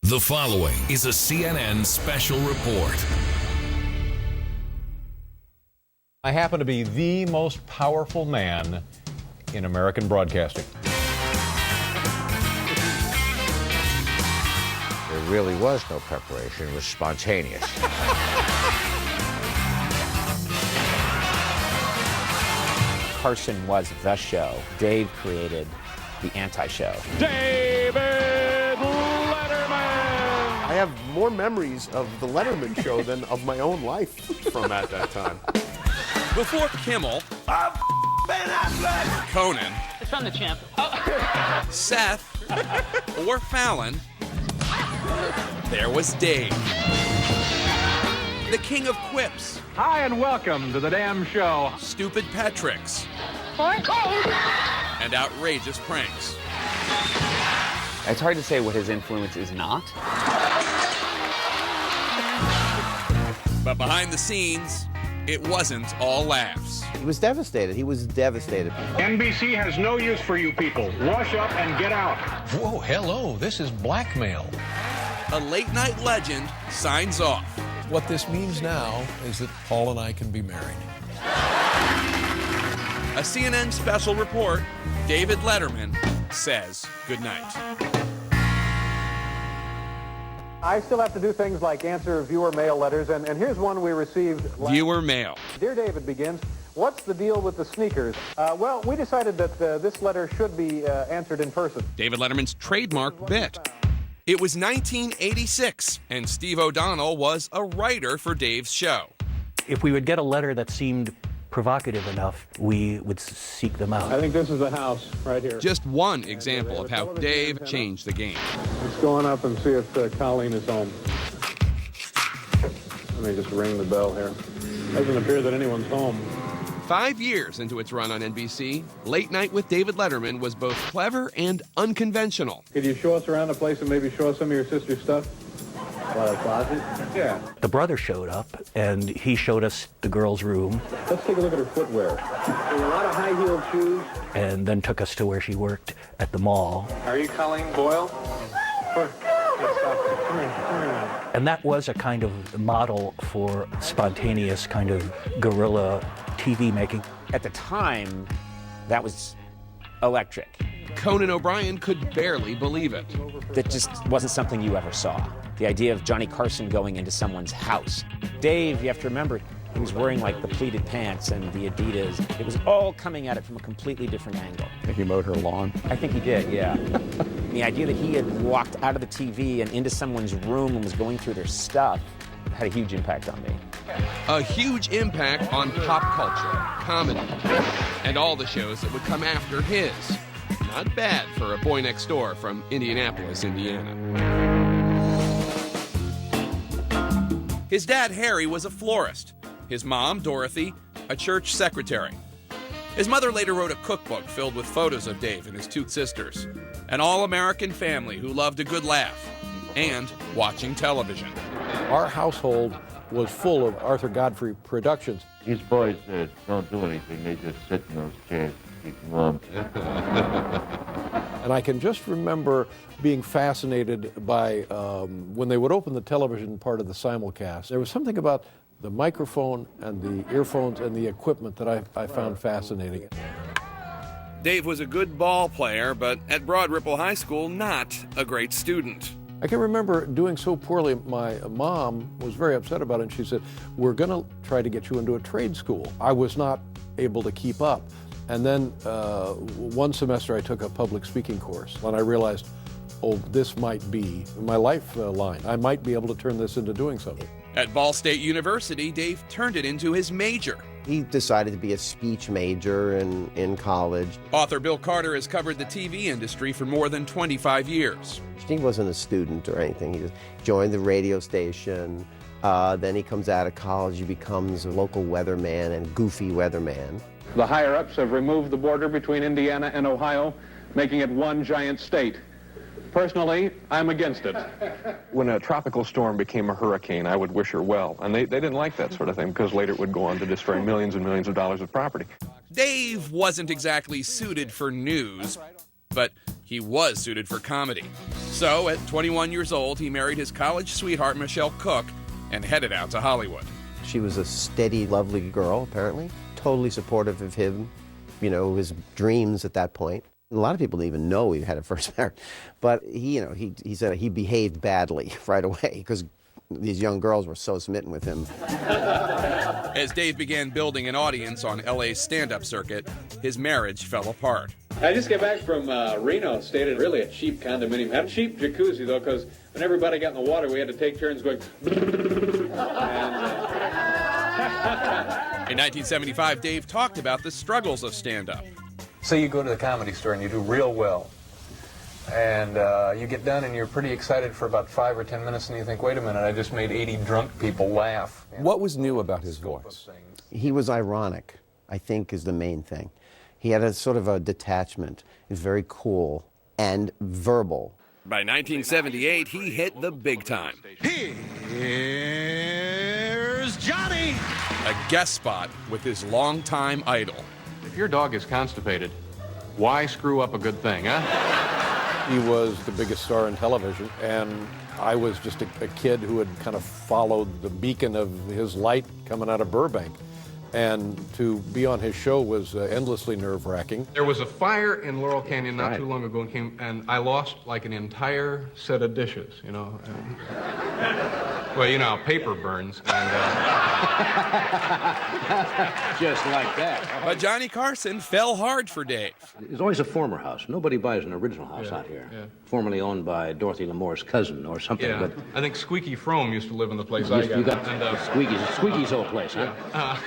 The following is a CNN special report. I happen to be the most powerful man in American broadcasting. There really was no preparation. It was spontaneous. Carson was the show. Dave created the anti-show. David Letterman! I have more memories of the Letterman show than of my own life from at that time. Before Kimmel, Conan, It's from the champ. Seth, or Fallon, there was Dave. The king of quips, Hi and welcome to the damn show. stupid pet tricks, and outrageous pranks. It's hard to say what his influence is not. But behind the scenes, it wasn't all laughs. He was devastated. NBC has no use for you people. Wash up and get out. Whoa, hello, this is blackmail. A late-night legend signs off. What this means now is that Paul and I can be married. A CNN special report, David Letterman says goodnight. I still have to do things like answer viewer mail letters, and here's one we received. Viewer mail. Dear David begins, what's the deal with the sneakers? Well, we decided that this letter should be answered in person. David Letterman's trademark bit. It was 1986, and Steve O'Donnell was a writer for Dave's show. If we would get a letter that seemed provocative enough, we would seek them out. I think this is the house right here. Just one example of how Dave changed the game. Let's go on up and see if Colleen is home. Let me just ring the bell here. Doesn't appear that anyone's home. 5 years into its run on NBC, Late Night with David Letterman was both clever and unconventional. Could you show us around the place and maybe show us some of your sister's stuff? What, a closet? Yeah. The brother showed up, and he showed us the girl's room. Let's take a look at her footwear. There's a lot of high-heeled shoes. And then took us to where she worked at the mall. Are you Colleen Boyle? Come here now. And that was a kind of model for spontaneous kind of guerrilla TV making. At the time, that was electric. Conan O'Brien could barely believe it. That just wasn't something you ever saw. The idea of Johnny Carson going into someone's house. Dave, you have to remember, he was wearing like the pleated pants and the Adidas. It was all coming at it from a completely different angle. I think he mowed her lawn. I think he did, yeah. The idea that he had walked out of the TV and into someone's room and was going through their stuff had a huge impact on me. A huge impact on pop culture, comedy, and all the shows that would come after his. Not bad for a boy next door from Indianapolis, Indiana. His dad, Harry, was a florist. His mom, Dorothy, a church secretary. His mother later wrote a cookbook filled with photos of Dave and his two sisters. An all-American family who loved a good laugh and watching television. Our household was full of Arthur Godfrey productions. These boys don't do anything. They just sit in those chairs and keep warm. And I can just remember being fascinated by when they would open the television part of the simulcast. There was something about the microphone and the earphones and the equipment that I found fascinating. Dave was a good ball player, but at Broad Ripple High School, not a great student. I can remember doing so poorly, my mom was very upset about it, and she said, we're going to try to get you into a trade school. I was not able to keep up. And then one semester I took a public speaking course, and I realized, oh, this might be my lifeline. I might be able to turn this into doing something. At Ball State University, Dave turned it into his major. He decided to be a speech major in college. Author Bill Carter has covered the TV industry for more than 25 years. He wasn't a student or anything. He just joined the radio station. Then he comes out of college. He becomes a local weatherman and goofy weatherman. The higher-ups have removed the border between Indiana and Ohio, making it one giant state. Personally, I'm against it. When a tropical storm became a hurricane, I would wish her well. And they didn't like that sort of thing, because later it would go on to destroy millions and millions of dollars of property. Dave wasn't exactly suited for news, but He was suited for comedy. So, at 21 years old, he married his college sweetheart, Michelle Cook, and headed out to Hollywood. She was a steady, lovely girl, apparently. Totally supportive of him, you know, his dreams at that point. A lot of people didn't even know he had a first marriage. But he said he behaved badly right away because these young girls were so smitten with him. As Dave began building an audience on LA's stand-up circuit, his marriage fell apart. I just got back from Reno, stayed at really a cheap condominium. Had a cheap jacuzzi, though, because when everybody got in the water, we had to take turns going... In 1975, Dave talked about the struggles of stand-up. Say you go to the Comedy Store and you do real well, and you get done and you're pretty excited for about 5 or 10 minutes, and you think, wait a minute, I just made 80 drunk people laugh. What was new about his voice? He was ironic, I think, is the main thing. He had a sort of a detachment. He was very cool and verbal. By 1978, he hit the big time. Here's Johnny! A guest spot with his longtime idol. If your dog is constipated, why screw up a good thing, huh? He was the biggest star in television, and I was just a kid who had kind of followed the beacon of his light coming out of Burbank. And to be on his show was endlessly nerve-wracking. There was a fire in Laurel Canyon not too long ago, and I lost like an entire set of dishes, you know. Well, you know how paper burns. And, Just like that. But Johnny Carson fell hard for Dave. There's always a former house. Nobody buys an original house out here. Yeah. Formerly owned by Dorothy Lamore's cousin or something. Yeah, But I think Squeaky Frome used to live in the place I got. You got Squeaky's old place, huh?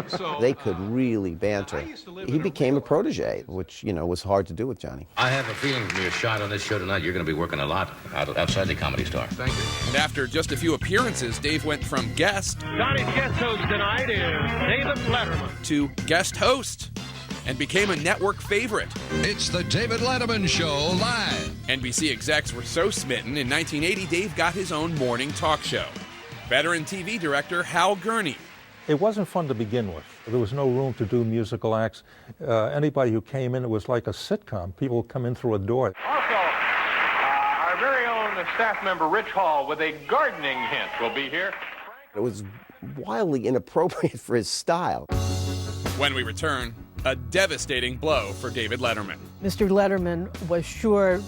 So, they could really banter. He became a protege, which, you know, was hard to do with Johnny. I have a feeling from your shot on this show tonight, you're going to be working a lot outside the Comedy Store. Thank you. And after just a few appearances, Dave went from guest... Johnny's guest host tonight is David Letterman. ...to guest host, and became a network favorite. It's the David Letterman Show live. NBC execs were so smitten, in 1980, Dave got his own morning talk show. Veteran TV director Hal Gurney. It wasn't fun to begin with. There was no room to do musical acts. Anybody who came in, it was like a sitcom. People would come in through a door. Also, our very own staff member Rich Hall with a gardening hint will be here. It was wildly inappropriate for his style. When we return, a devastating blow for David Letterman. Mr. Letterman was sure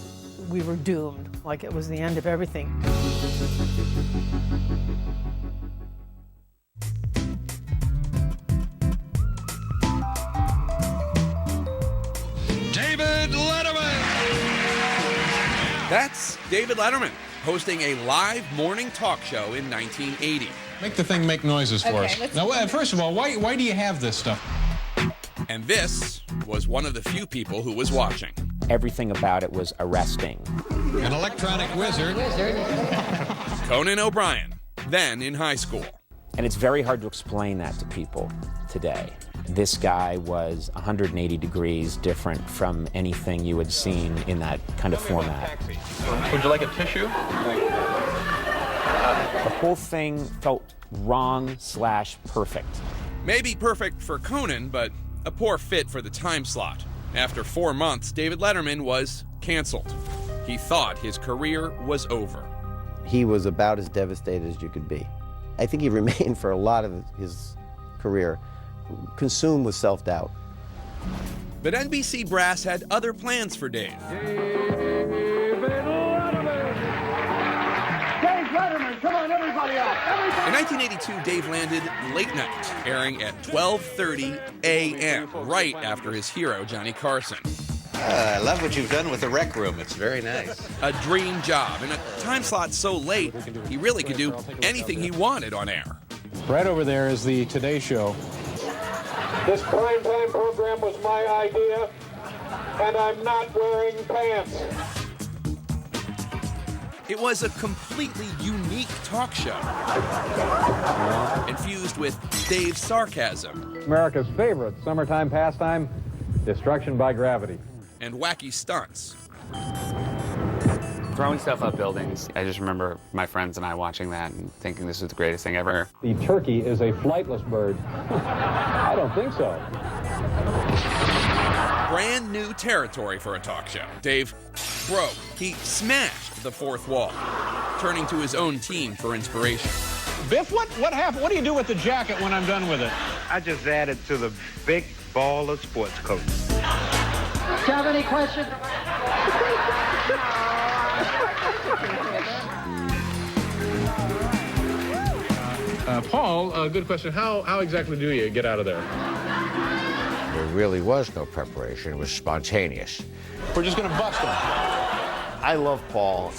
we were doomed, like it was the end of everything. David Letterman! That's David Letterman, hosting a live morning talk show in 1980. Make the thing make noises for us. Now, first of all, why do you have this stuff? And this was one of the few people who was watching. Everything about it was arresting. An electronic wizard. Conan O'Brien, then in high school. And it's very hard to explain that to people today. This guy was 180 degrees different from anything you had seen in that kind of format. Would you like a tissue? The whole thing felt wrong/perfect. Maybe perfect for Conan, but a poor fit for the time slot. After 4 months, David Letterman was canceled. He thought his career was over. He was about as devastated as you could be. I think he remained for a lot of his career consumed with self-doubt. But NBC brass had other plans for Dave. Dave Letterman, come on, everybody up. In 1982, Dave landed Late Night, airing at 12:30 a.m., right after his hero, Johnny Carson. I love what you've done with the rec room. It's very nice. A dream job, and a time slot so late, he really could do anything he wanted on air. Right over there is the Today Show. This primetime program was my idea, and I'm not wearing pants. It was a completely unique talk show, infused with Dave's sarcasm. America's favorite summertime pastime, destruction by gravity. And wacky stunts. Throwing stuff up buildings. I just remember my friends and I watching that and thinking this is the greatest thing ever. The turkey is a flightless bird. I don't think so. brand new territory for a talk show. Dave broke. He smashed the fourth wall, turning to his own team for inspiration. Biff, what happened? What do you do with the jacket when I'm done with it? I just added to the big ball of sports coats. Do you have any questions? Paul, good question. How exactly do you get out of there? There really was no preparation. It was spontaneous. We're just going to bust him. I love Paul.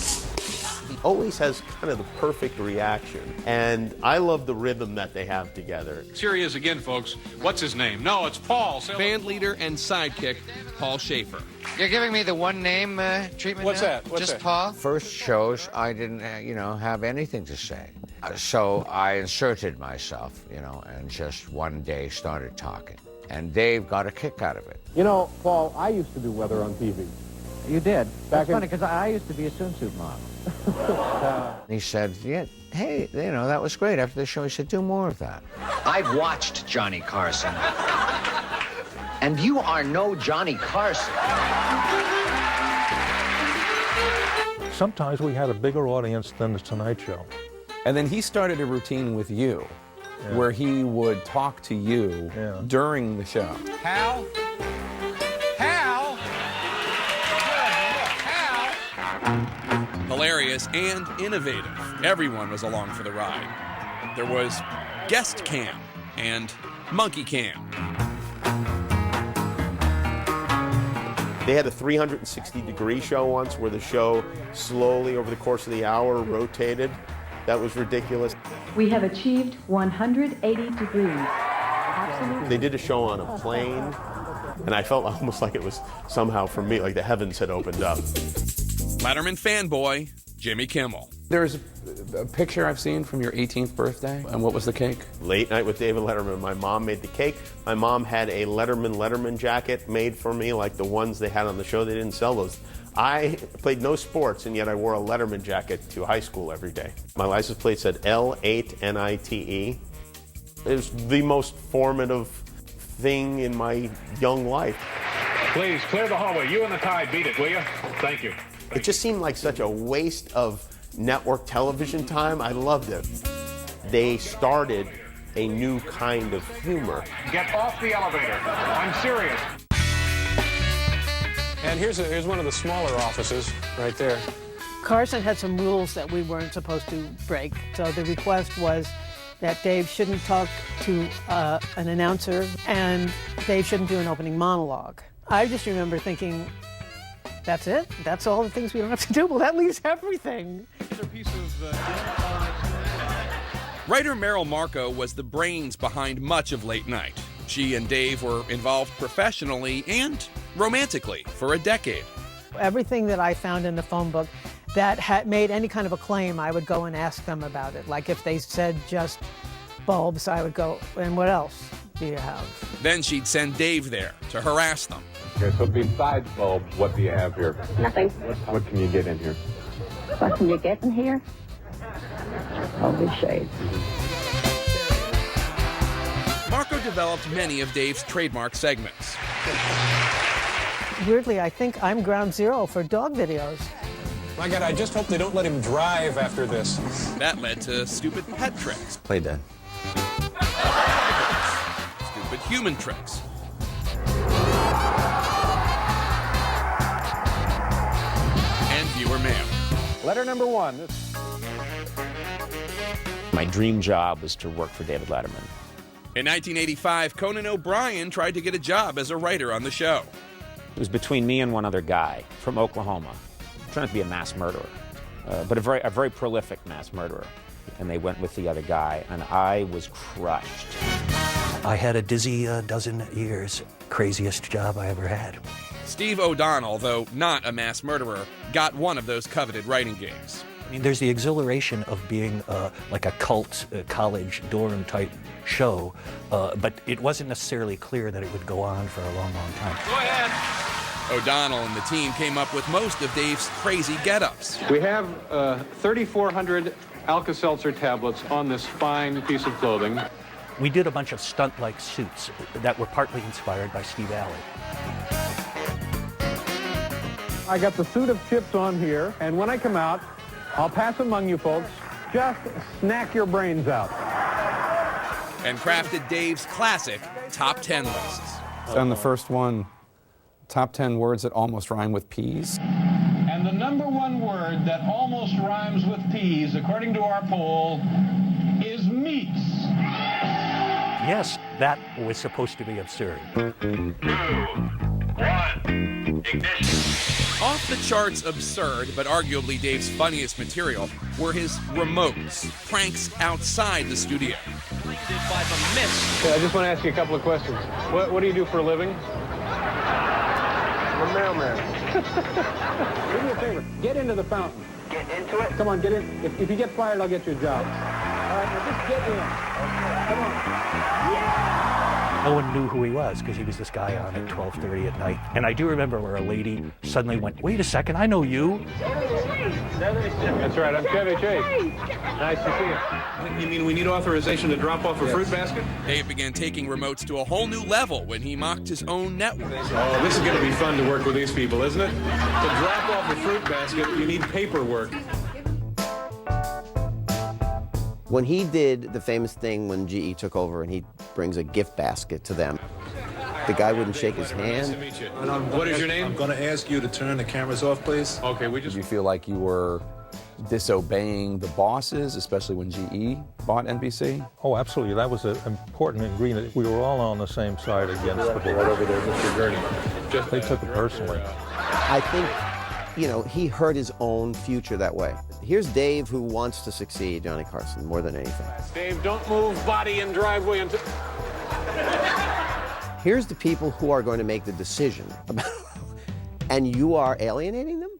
He always has kind of the perfect reaction. And I love the rhythm that they have together. Here he is again, folks. What's his name? No, it's Paul. Band leader and sidekick, Paul Schaefer. You're giving me the one-name treatment What's now? that? What's Just that? Paul? First shows, I didn't, have anything to say. So I inserted myself, and just one day started talking. And Dave got a kick out of it. You know, Paul, I used to do weather on TV. You did? That's in- funny, because I used to be a swimsuit model. He said, yeah, hey, that was great. After the show, he said, do more of that. I've watched Johnny Carson. And you are no Johnny Carson. Sometimes we had a bigger audience than the Tonight Show. And then he started a routine with you, where he would talk to you during the show. Hal? Hilarious and innovative. Everyone was along for the ride. There was guest cam and monkey cam. They had a 360-degree show once where the show slowly, over the course of the hour, rotated. That was ridiculous. We have achieved 180 degrees. Absolutely. They did a show on a plane, and I felt almost like it was somehow, for me, like the heavens had opened up. Letterman fanboy, Jimmy Kimmel. There's a picture I've seen from your 18th birthday, and what was the cake? Late Night with David Letterman. My mom made the cake. My mom had a Letterman jacket made for me, like the ones they had on the show. They didn't sell those. I played no sports, and yet I wore a Letterman jacket to high school every day. My license plate said L8NITE. It was the most formative thing in my young life. Please, clear the hallway. You and the Tide, beat it, will you? Thank you. It just seemed like such a waste of network television time. I loved it. They started a new kind of humor. Get off the elevator. I'm serious. And here's one of the smaller offices right there. Carson had some rules that we weren't supposed to break. So the request was that Dave shouldn't talk to an announcer and Dave shouldn't do an opening monologue. I just remember thinking, that's it? That's all the things we don't have to do? Well, that leaves everything. Writer Meryl Marco was the brains behind much of Late Night. She and Dave were involved professionally and romantically for a decade. Everything that I found in the phone book that had made any kind of a claim, I would go and ask them about it. Like if they said just bulbs, I would go, and what else do you have? Then she'd send Dave there to harass them. Okay, so besides bulbs, what do you have here? Nothing. What can you get in here? What can you get in here? Holy shades. Marco developed many of Dave's trademark segments. Weirdly, I think I'm ground zero for dog videos. My God, I just hope they don't let him drive after this. That led to stupid pet tricks. Played that. Stupid human tricks. And viewer mail. Letter number one. My dream job was to work for David Letterman. In 1985, Conan O'Brien tried to get a job as a writer on the show. It was between me and one other guy from Oklahoma, trying to be a mass murderer, but a very prolific mass murderer. And they went with the other guy, and I was crushed. I had a dizzy dozen years. Craziest job I ever had. Steve O'Donnell, though not a mass murderer, got one of those coveted writing gigs. I mean, there's the exhilaration of being like a cult college dorm type show, but it wasn't necessarily clear that it would go on for a long, long time. Go ahead. O'Donnell and the team came up with most of Dave's crazy get-ups. We have 3,400 Alka-Seltzer tablets on this fine piece of clothing. We did a bunch of stunt-like suits that were partly inspired by Steve Alley. I got the suit of chips on here, and when I come out, I'll pass among you folks. Just snack your brains out. And crafted Dave's classic top 10 lists. On the first one, top 10 words that almost rhyme with peas. And the number one word that almost rhymes with peas, according to our poll, is meats. Yes, that was supposed to be absurd. 2, 1, ignition. Off the charts absurd, but arguably Dave's funniest material, were his remotes, pranks outside the studio. Hey, I just want to ask you a couple of questions. What do you do for a living? I'm a mailman. Do me a favor. Get into the fountain. Get into it? Come on, get in. If you get fired, I'll get you a job. All right, now just get in. Come on. No one knew who he was because he was this guy on at 12:30 at night. And I do remember where a lady suddenly went, "Wait a second, I know you." That's right, I'm Chevy Chase. Nice to see you. You mean we need authorization to drop off a fruit basket? Dave began taking remotes to a whole new level when he mocked his own network. Oh, this is going to be fun to work with these people, isn't it? To drop off a fruit basket, you need paperwork. When he did the famous thing when GE took over and he brings a gift basket to them, the guy wouldn't shake his hand. What is your name? I'm going to ask you to turn the cameras off, please. Okay, Did you feel like you were disobeying the bosses, especially when GE bought NBC? Oh, absolutely. That was an important ingredient. We were all on the same side against the board. Right over there, Mr. Gurney. They took it personally. I think, you know, he hurt his own future that way. Here's Dave who wants to succeed, Johnny Carson, more than anything. Dave, don't move body and driveway until... Here's the people who are going to make the decision about, and you are alienating them?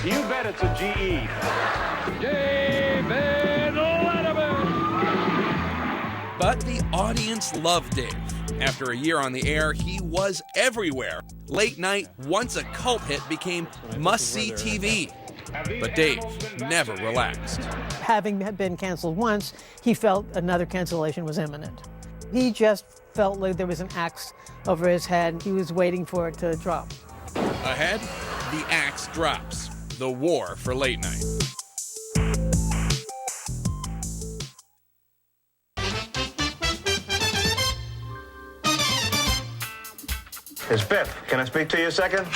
You bet it's a GE. David Letterman! But the audience loved Dave. After a year on the air, he was everywhere. Late Night, once a cult hit, became must-see TV. But Dave never relaxed. Having been canceled once, he felt another cancellation was imminent. He just felt like there was an axe over his head. He was waiting for it to drop. Ahead, the axe drops. The war for late night. It's Biff. Can I speak to you a second?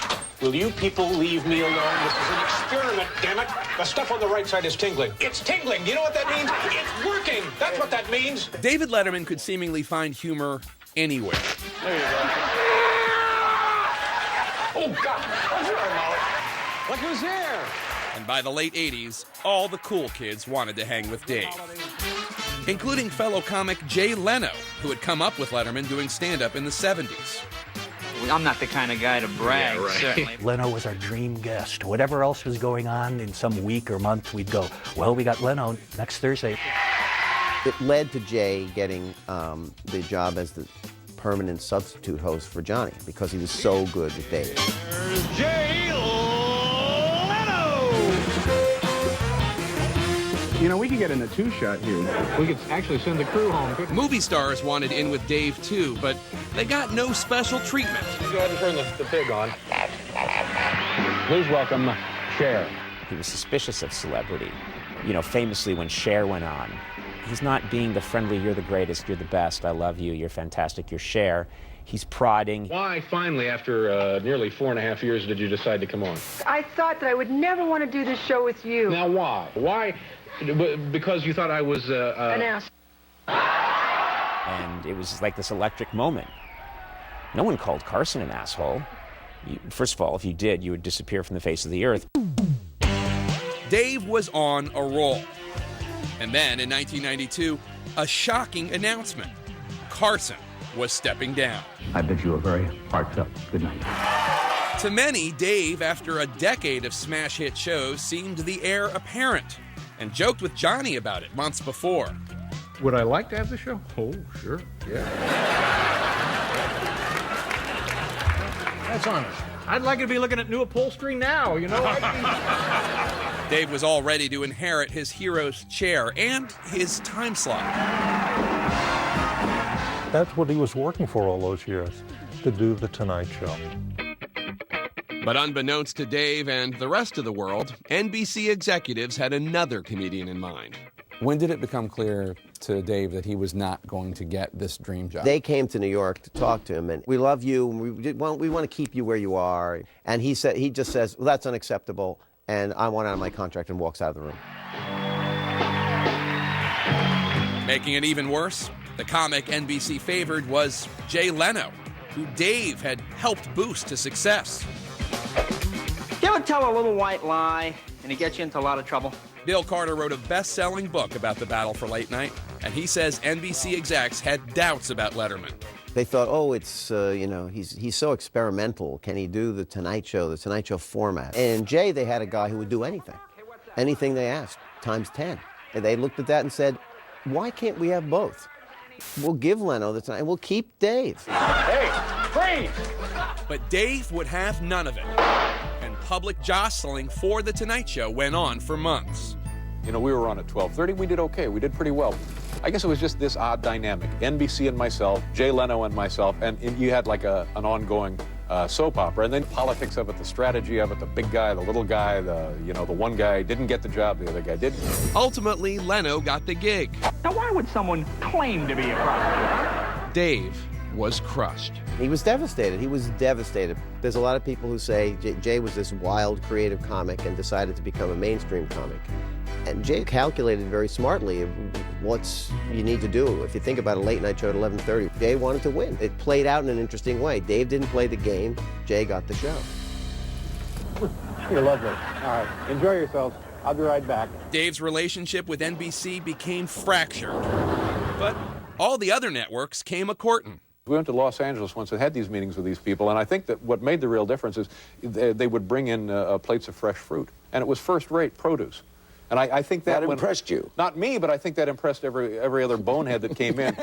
Will you people leave me alone? This is an experiment, damn it. The stuff on the right side is tingling. It's tingling. You know what that means? It's working. That's what that means. David Letterman could seemingly find humor anywhere. There you go. Oh, God. What's wrong, Molly? Look who's here. And by the late 80s, all the cool kids wanted to hang with Dave, including fellow comic Jay Leno, who had come up with Letterman doing stand-up in the 70s. I'm not the kind of guy to brag, certainly. Leno was our dream guest. Whatever else was going on in some week or month, we'd go, well, we got Leno next Thursday. It led to Jay getting the job as the permanent substitute host for Johnny because he was so good with Dave. There's Jay Leno! You know, we could get in a two-shot here. We could actually send the crew home. Movie stars wanted in with Dave, too, but they got no special treatment. Go ahead and turn the pig on. Please welcome Cher. He was suspicious of celebrity. You know, famously when Cher went on, he's not being the friendly, you're the greatest, you're the best, I love you, you're fantastic, you're Cher. He's prodding. Why, finally, after nearly 4.5 years, did you decide to come on? I thought that I would never want to do this show with you. Now, why? Why? Because you thought I was an ass. And it was like this electric moment. No one called Carson an asshole. First of all, if you did, you would disappear from the face of the earth. Dave was on a roll. And then, in 1992, a shocking announcement. Carson was stepping down. I bid you a very heartfelt good night. To many, Dave, after a decade of smash hit shows, seemed the heir apparent and joked with Johnny about it months before. Would I like to have the show? Oh, sure, yeah. That's honest. I'd like to be looking at new upholstery now, you know? Dave was all ready to inherit his hero's chair and his time slot. That's what he was working for all those years, to do The Tonight Show. But unbeknownst to Dave and the rest of the world, NBC executives had another comedian in mind. When did it become clear to Dave that he was not going to get this dream job? They came to New York to talk to him, and we love you, and we want to keep you where you are. And he just says, well, that's unacceptable, and I want out of my contract, and walks out of the room. Making it even worse, the comic NBC favored was Jay Leno, who Dave had helped boost to success. You ever tell a little white lie and it gets you into a lot of trouble? Bill Carter wrote a best-selling book about the battle for late night, and he says NBC execs had doubts about Letterman. They thought, oh, it's, he's so experimental. Can he do the Tonight Show format? And Jay, they had a guy who would do anything. Anything they asked, times 10. And they looked at that and said, why can't we have both? We'll give Leno the Tonight, and we'll keep Dave. Hey, freeze! But Dave would have none of it. And public jostling for the Tonight Show went on for months. You know, we were on at 12:30. We did okay. We did pretty well. I guess it was just this odd dynamic. NBC and myself, Jay Leno and myself, and you had like an ongoing soap opera, and then politics of it, the strategy of it, the big guy, the little guy, the one guy didn't get the job, the other guy did. Ultimately, Leno got the gig. Now, why would someone claim to be a prostitute? Dave was crushed. He was devastated. He was devastated. There's a lot of people who say Jay was this wild, creative comic and decided to become a mainstream comic. And Jay calculated very smartly what you need to do. If you think about a late night show at 11:30, Jay wanted to win. It played out in an interesting way. Dave didn't play the game. Jay got the show. You're lovely. All right. Enjoy yourselves. I'll be right back. Dave's relationship with NBC became fractured. But all the other networks came a-courting. We went to Los Angeles once and had these meetings with these people, and I think that what made the real difference is they would bring in plates of fresh fruit, and it was first-rate produce. And I think that impressed you. Not me, but I think that impressed every other bonehead that came in.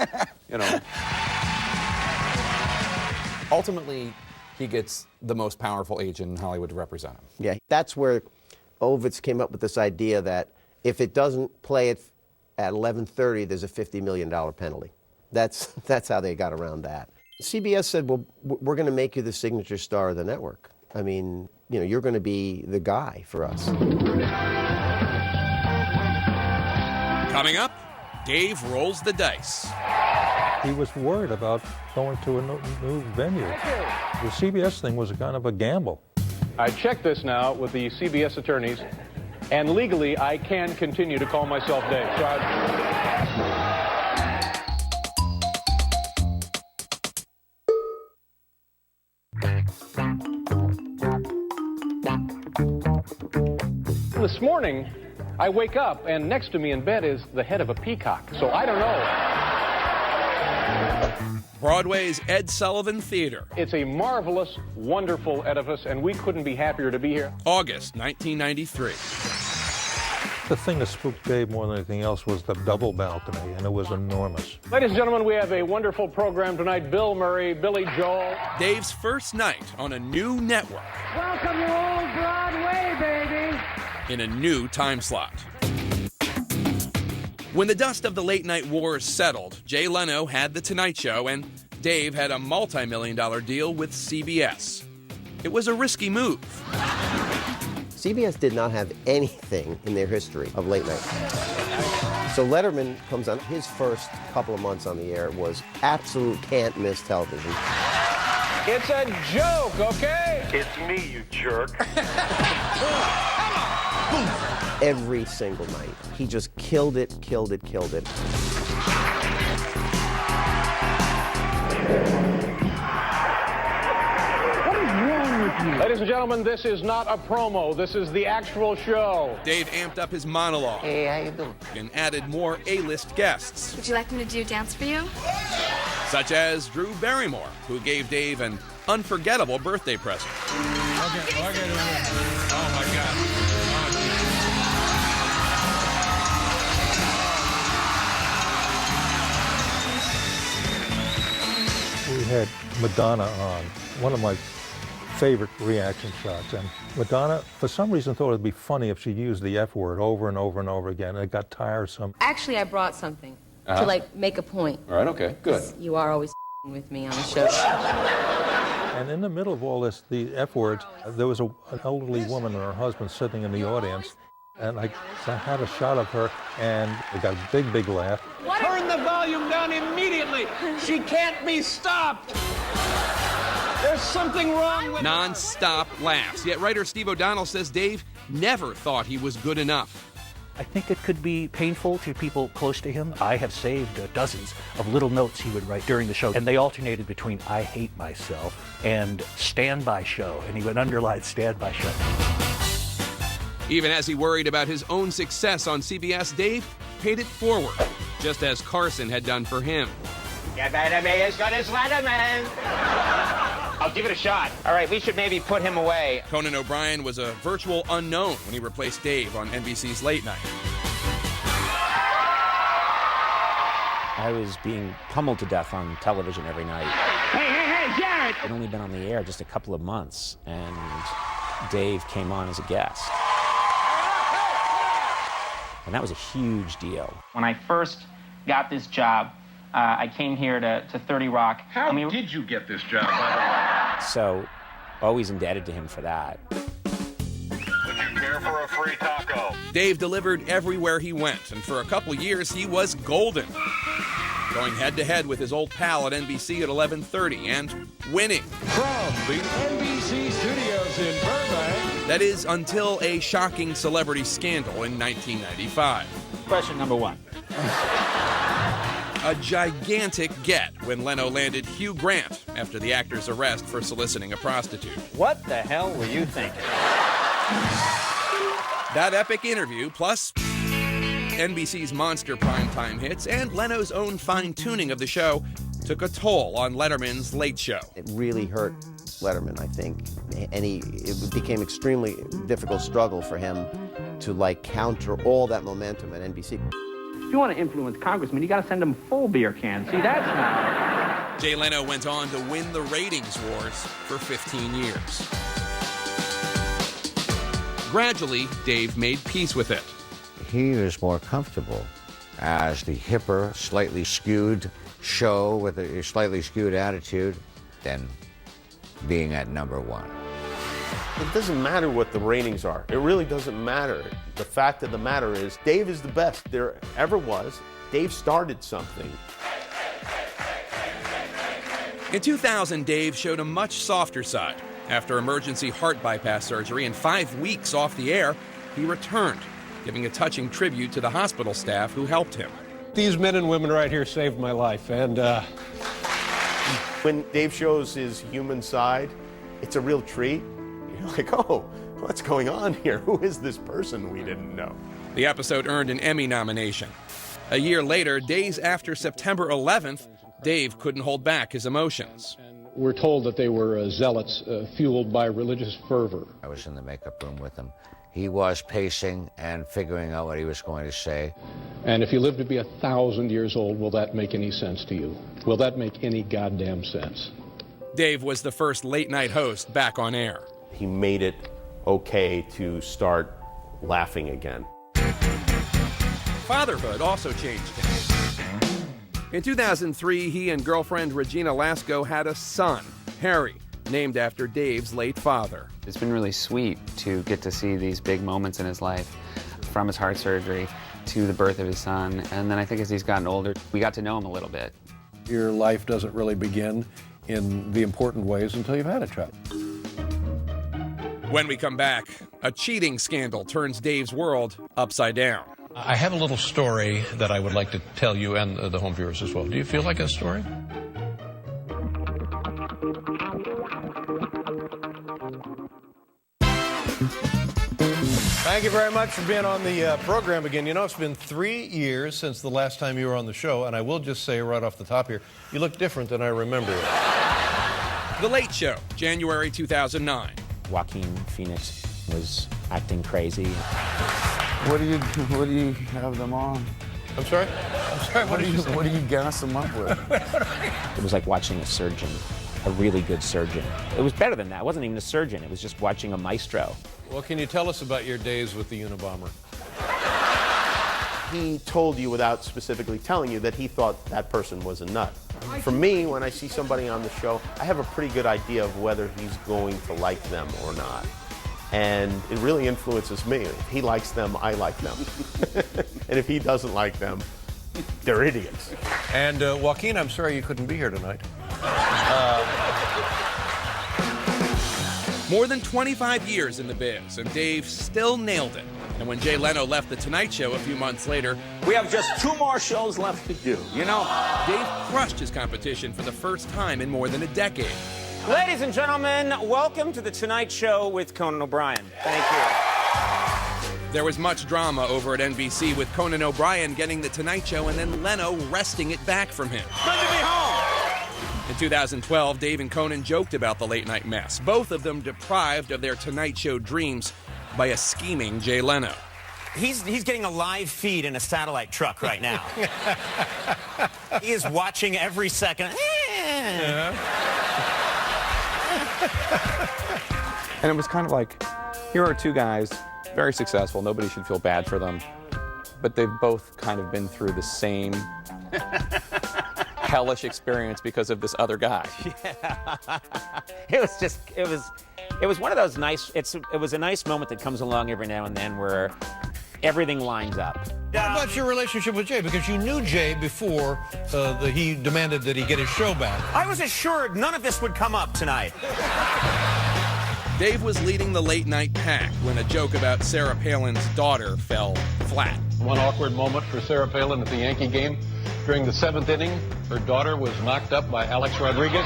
Ultimately, he gets the most powerful agent in Hollywood to represent him. Yeah, that's where Ovitz came up with this idea that if it doesn't play it at 11:30, there's a $50 million penalty. That's how they got around that. CBS said, well, we're going to make you the signature star of the network. I mean, you're going to be the guy for us. Coming up, Dave rolls the dice. He was worried about going to a new venue. The CBS thing was a kind of a gamble. I checked this now with the CBS attorneys, and legally I can continue to call myself Dave. This morning, I wake up, and next to me in bed is the head of a peacock, so I don't know. Broadway's Ed Sullivan Theater. It's a marvelous, wonderful edifice, and we couldn't be happier to be here. August 1993. The thing that spooked Dave more than anything else was the double balcony, and it was enormous. Ladies and gentlemen, we have a wonderful program tonight. Bill Murray, Billy Joel. Dave's first night on a new network. Welcome to old Broadway, baby. In a new time slot. When the dust of the late-night wars settled, Jay Leno had The Tonight Show, and Dave had a multi-million-dollar deal with CBS. It was a risky move. CBS did not have anything in their history of late night. So Letterman comes on. His first couple of months on the air was absolute can't-miss television. It's a joke, okay? It's me, you jerk. Every single night. He just killed it. What is wrong with you? Ladies and gentlemen, this is not a promo. This is the actual show. Dave amped up his monologue. Hey, how you doing? And added more A-list guests. Would you like me to do a dance for you? Such as Drew Barrymore, who gave Dave an unforgettable birthday present. Okay. Oh, my God. We had Madonna on, one of my favorite reaction shots. And Madonna, for some reason, thought it'd be funny if she used the F word over and over and over again. And it got tiresome. Actually, I brought something to, make a point. All right, okay, good. You are always with me on the show. And in the middle of all this, the F words, there was an elderly woman and her husband sitting in the audience, and I had a shot of her, and they got a big, big laugh. Turn the volume down immediately. She can't be stopped. There's something wrong with Non-stop laughs. Yet writer Steve O'Donnell says Dave never thought he was good enough. I think it could be painful to people close to him. I have saved dozens of little notes he would write during the show, and they alternated between "I hate myself" and "Stand by show," and he would underline "Stand by show." Even as he worried about his own success on CBS, Dave paid it forward, just as Carson had done for him. You better be as good as Letterman. I'll give it a shot. All right, we should maybe put him away. Conan O'Brien was a virtual unknown when he replaced Dave on NBC's Late Night. I was being pummeled to death on television every night. Hey, Jared! I'd only been on the air just a couple of months, and Dave came on as a guest. And that was a huge deal. When I first got this job, I came here to 30 Rock. How did you get this job, by the way? So, always indebted to him for that. Would you care for a free taco? Dave delivered everywhere he went, and for a couple years he was golden. Going head-to-head with his old pal at NBC at 11:30 and winning. From the NBC studios in Burbank. That is, until a shocking celebrity scandal in 1995. Question number one. A gigantic get when Leno landed Hugh Grant after the actor's arrest for soliciting a prostitute. What the hell were you thinking? That epic interview, plus NBC's monster primetime hits and Leno's own fine-tuning of the show, took a toll on Letterman's Late Show. It really hurt Letterman, I think, and it became extremely difficult struggle for him to counter all that momentum at NBC. If you want to influence congressmen, you got to send them full beer cans. See, that's now. Jay Leno went on to win the ratings wars for 15 years. Gradually, Dave made peace with it. He was more comfortable as the hipper, slightly skewed show with a slightly skewed attitude than being at number one. It doesn't matter what the ratings are. It really doesn't matter. The fact of the matter is, Dave is the best there ever was. Dave started something. In 2000, Dave showed a much softer side. After emergency heart bypass surgery and 5 weeks off the air, he returned, giving a touching tribute to the hospital staff who helped him. These men and women right here saved my life, and when Dave shows his human side, it's a real treat. You're like, oh, what's going on here? Who is this person we didn't know? The episode earned an Emmy nomination. A year later, days after September 11th, Dave couldn't hold back his emotions. we're told that they were zealots fueled by religious fervor. I was in the makeup room with him. He was pacing and figuring out what he was going to say. And if you live to be 1,000 years old, will that make any sense to you? Will that make any goddamn sense? Dave was the first late-night host back on air. He made it okay to start laughing again. Fatherhood also changed him. In 2003, he and girlfriend Regina Lasko had a son, Harry, named after Dave's late father. It's been really sweet to get to see these big moments in his life, from his heart surgery to the birth of his son. And then I think as he's gotten older, we got to know him a little bit. Your life doesn't really begin in the important ways until you've had a child. When we come back, a cheating scandal turns Dave's world upside down. I have a little story that I would like to tell you and the home viewers as well. Do you feel like a story? Thank you very much for being on the program again. You know, it's been 3 years since the last time you were on the show, and I will just say right off the top here, you look different than I remember you. The Late Show, January 2009. Joaquin Phoenix was acting crazy. What do you have them on? I'm sorry? What do you gas them up with? It was like watching a surgeon, a really good surgeon. It was better than that. It wasn't even a surgeon. It was just watching a maestro. Well, can you tell us about your days with the Unabomber? he told you without specifically telling you that he thought that person was a nut. For me, when I see somebody on the show, I have a pretty good idea of whether he's going to like them or not. And it really influences me. If he likes them, I like them. And if he doesn't like them, they're idiots. And Joaquin, I'm sorry you couldn't be here tonight. More than 25 years in the biz, and Dave still nailed it. And when Jay Leno left The Tonight Show a few months later, we have just 2 more shows left to do. You know, Dave crushed his competition for the first time in more than a decade. Ladies and gentlemen, welcome to The Tonight Show with Conan O'Brien. Thank you. There was much drama over at NBC with Conan O'Brien getting The Tonight Show and then Leno wresting it back from him. Good to be home. In 2012, Dave and Conan joked about the late-night mess, both of them deprived of their Tonight Show dreams by a scheming Jay Leno. He's getting a live feed in a satellite truck right now. He is watching every second. And it was kind of like, here are 2 guys, very successful, nobody should feel bad for them, but they've both kind of been through the same hellish experience because of this other guy. Yeah. It was one of those nice, it was a nice moment that comes along every now and then where everything lines up. What about your relationship with Jay? Because you knew Jay before he demanded that he get his show back. I was assured none of this would come up tonight. Dave was leading the late-night pack when a joke about Sarah Palin's daughter fell flat. One awkward moment for Sarah Palin at the Yankee game. During the 7th inning, her daughter was knocked up by Alex Rodriguez.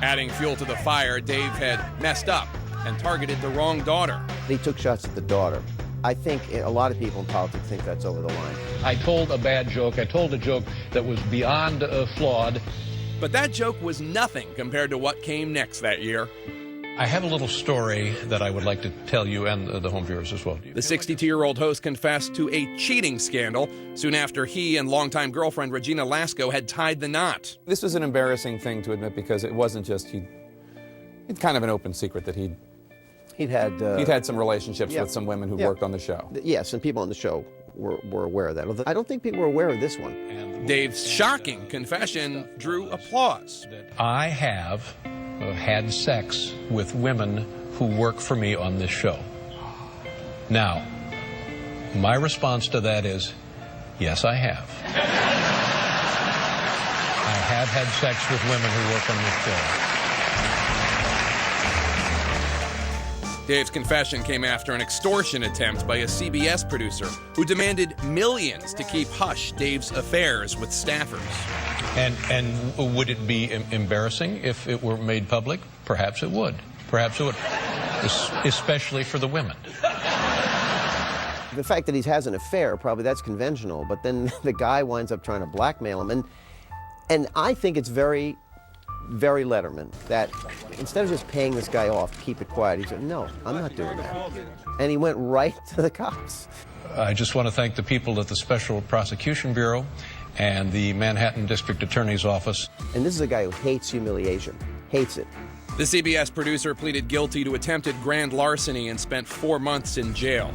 Adding fuel to the fire, Dave had messed up and targeted the wrong daughter. He took shots at the daughter. I think a lot of people in politics think that's over the line. I told a bad joke. I told a joke that was beyond flawed. But that joke was nothing compared to what came next that year. I have a little story that I would like to tell you and the home viewers as well. The 62-year-old host confessed to a cheating scandal soon after he and longtime girlfriend Regina Lasko had tied the knot. This was an embarrassing thing to admit because it wasn't just it's kind of an open secret that he'd had some relationships with some women who worked on the show. Yes, and people on the show were aware of that. I don't think people were aware of this one. Dave's shocking confession drew applause. I have had sex with women who work for me on this show. Now, my response to that is, yes, I have. I have had sex with women who work on this show. Dave's confession came after an extortion attempt by a CBS producer who demanded millions to keep hush Dave's affairs with staffers. And would it be embarrassing if it were made public? Perhaps it would. Perhaps it would, especially for the women. The fact that he has an affair, probably that's conventional, but then the guy winds up trying to blackmail him. And I think it's very, very Letterman that instead of just paying this guy off, keep it quiet, he said, no, I'm not doing that. And he went right to the cops. I just want to thank the people at the Special Prosecution Bureau and the Manhattan District Attorney's Office. And this is a guy who hates humiliation, hates it. The CBS producer pleaded guilty to attempted grand larceny and spent 4 months in jail.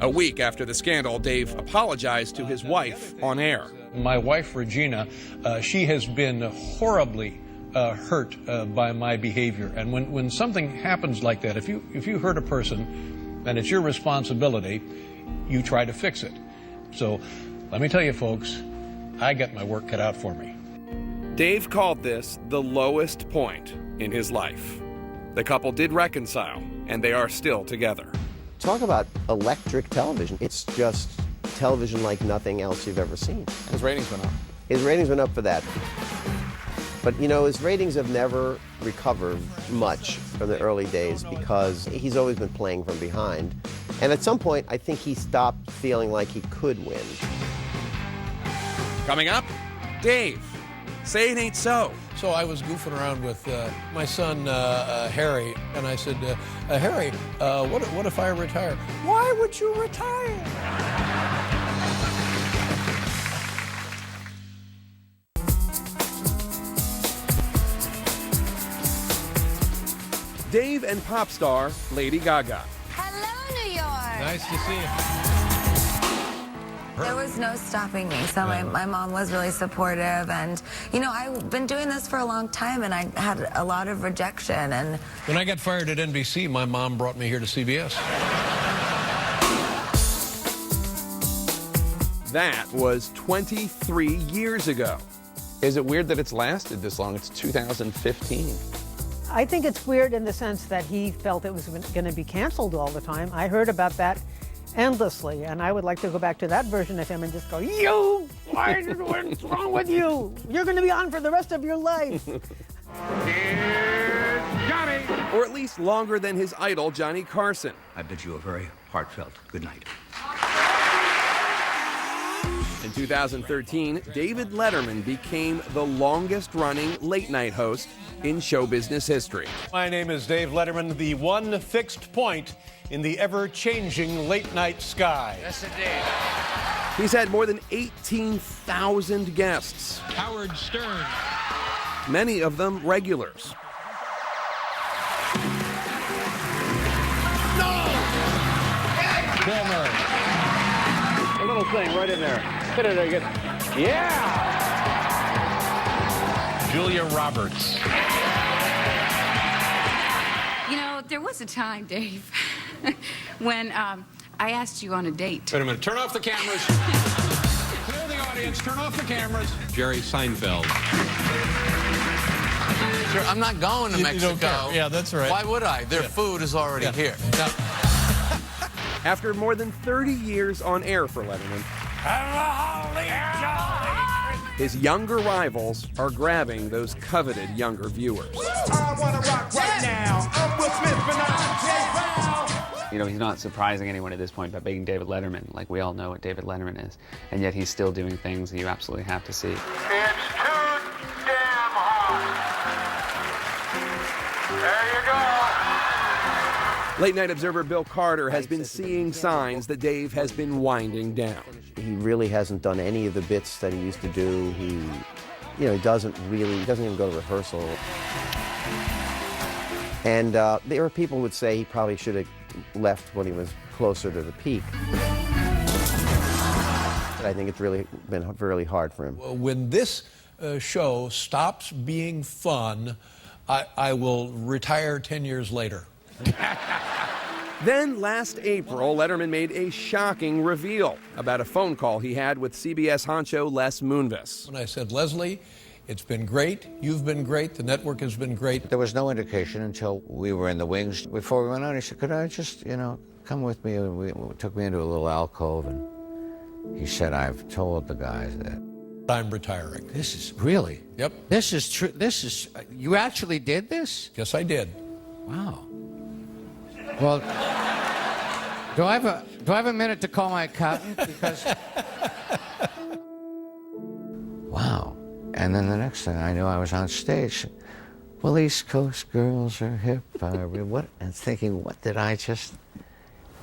A week after the scandal, Dave apologized to his wife on air. My wife, Regina, she has been horribly hurt by my behavior. And when something happens like that, if you hurt a person and it's your responsibility, you try to fix it. So let me tell you, folks, I got my work cut out for me. Dave called this the lowest point in his life. The couple did reconcile, and they are still together. Talk about electric television. It's just television like nothing else you've ever seen. His ratings went up. His ratings went up for that. But, you know, his ratings have never recovered much from the early days because he's always been playing from behind. And at some point, I think he stopped feeling like he could win. Coming up, Dave. Say it ain't so. So I was goofing around with my son, Harry, and I said, Harry, what if I retire? Why would you retire? Dave and pop star Lady Gaga. Hello, New York. Nice to see you. There was no stopping me, so my mom was really supportive, and you know, I've been doing this for a long time, and I had a lot of rejection. And When I got fired at NBC, my mom brought me here to CBS. That was 23 years ago. Is it weird that it's lasted this long? It's 2015. I think it's weird in the sense that he felt it was going to be canceled all the time. I heard about that endlessly, and I would like to go back to that version of him and just go, "You, what's wrong with you? You're going to be on for the rest of your life." Johnny! Or at least longer than his idol, Johnny Carson. I bid you a very heartfelt good night. In 2013, David Letterman became the longest-running late-night host in show business history. My name is Dave Letterman, the one fixed point in the ever-changing late-night sky. Yes, indeed. He's had more than 18,000 guests. Howard Stern. Many of them regulars. Bill Murray. A little thing right in there. Hit it again. Yeah! Julia Roberts. You know, there was a time, Dave, when I asked you on a date. Wait a minute. Turn off the cameras. Clear the audience. Turn off the cameras. Jerry Seinfeld. Sure, I'm not going to Mexico. You don't care. Yeah, that's right. Why would I? Their food is already here. No. After more than 30 years on air for Letterman, his younger rivals are grabbing those coveted younger viewers. I wanna rock right now. I'm Will Smith, but You know, he's not surprising anyone at this point by being David Letterman. Like, we all know what David Letterman is. And yet he's still doing things that you absolutely have to see. it's too damn hot. There you go. Late Night Observer Bill Carter has been seeing signs that Dave has been winding down. He really hasn't done any of the bits that he used to do. He doesn't even go to rehearsal. And there are people who would say he probably should have left when he was closer to the peak. But I think it's really been really hard for him. When this show stops being fun, I will retire 10 years later. Then last April, Letterman made a shocking reveal about a phone call he had with CBS honcho Les Moonves. When I said, Leslie, it's been great, you've been great, the network has been great. There was no indication until we were in the wings. Before we went on, he said, could I just, come with me? And we took me into a little alcove, and he said, I've told the guys that I'm retiring. This is really? Yep. This is true. You actually did this? Yes, I did. Wow. Well, do I have a minute to call my accountant? Because wow. And then the next thing I knew, I was on stage. Well, East Coast girls are hip. What? And thinking, what did I just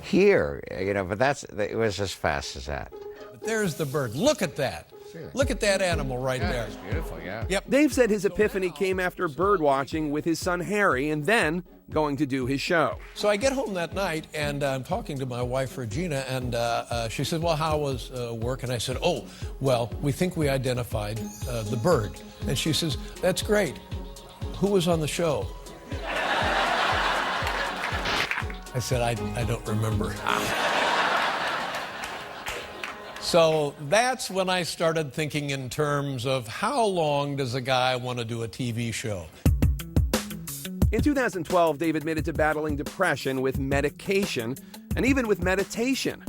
hear? But it was as fast as that. But there's the bird. Look at that. Look at that animal right there. It's beautiful, yeah. Yep. Dave said his epiphany came after bird watching with his son Harry and then going to do his show. So I get home that night, and I'm talking to my wife, Regina, and she said, well, how was work? And I said, oh, well, we think we identified the bird. And she says, that's great. Who was on the show? I said, I don't remember. So that's when I started thinking in terms of how long does a guy want to do a TV show? In 2012, Dave admitted to battling depression with medication and even with meditation.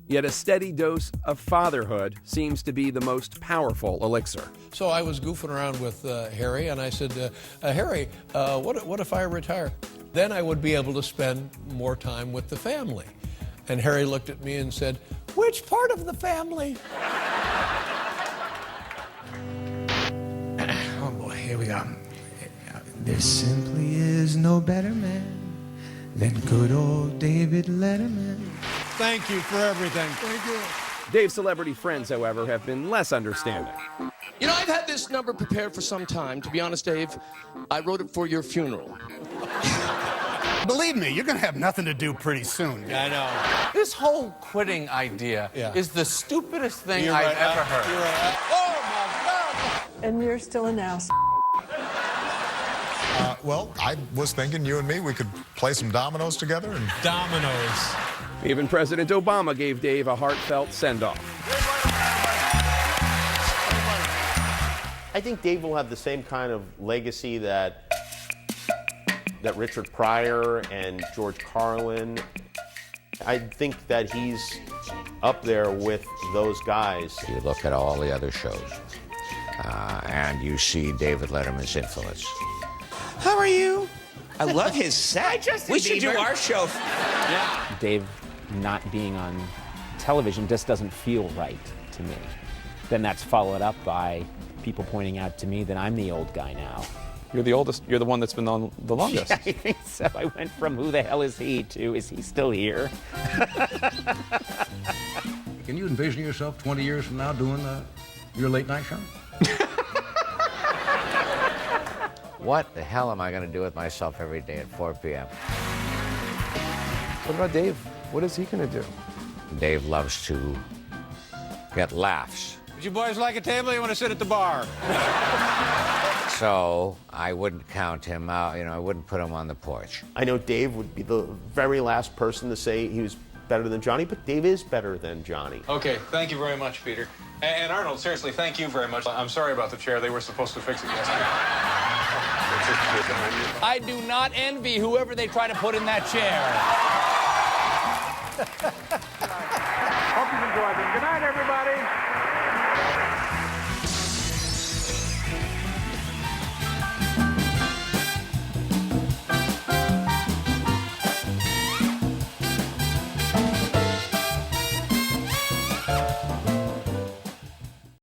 Yet a steady dose of fatherhood seems to be the most powerful elixir. So I was goofing around with Harry, and I said, Harry, what if I retire? Then I would be able to spend more time with the family. And Harry looked at me and said, which part of the family? Oh boy, here we go. There simply is no better man than good old David Letterman. Thank you for everything. Thank you. Dave's celebrity friends, however, have been less understanding. You know, I've had this number prepared for some time. To be honest, Dave, I wrote it for your funeral. Believe me, you're going to have nothing to do pretty soon. I know. This whole quitting idea is the stupidest thing You're I've right. ever heard. You're right. Oh, my God! And you're still an ass. Well, I was thinking you and me, we could play some dominoes together. And Dominoes. Even President Obama gave Dave a heartfelt send-off. I think Dave will have the same kind of legacy that Richard Pryor and George Carlin. I think that he's up there with those guys. You look at all the other shows, and you see David Letterman's influence. How are you? I love his set. We should do our show. Yeah. Dave not being on television just doesn't feel right to me. Then that's followed up by people pointing out to me that I'm the old guy now. You're the oldest. You're the one that's been on the longest. Yeah, I think so. I went from who the hell is he to is he still here? Can you envision yourself 20 years from now doing your late night show? What the hell am I going to do with myself every day at 4 p.m.? What about Dave? What is he going to do? Dave loves to get laughs. Would you boys like a table or you want to sit at the bar? So I wouldn't count him out. You know, I wouldn't put him on the porch. I know Dave would be the very last person to say he was better than Johnny, but Dave is better than Johnny. Okay, thank you very much, Peter. And Arnold, seriously, thank you very much. I'm sorry about the chair. They were supposed to fix it yesterday. I do not envy whoever they try to put in that chair. Hope you enjoyed them. Good night, everybody.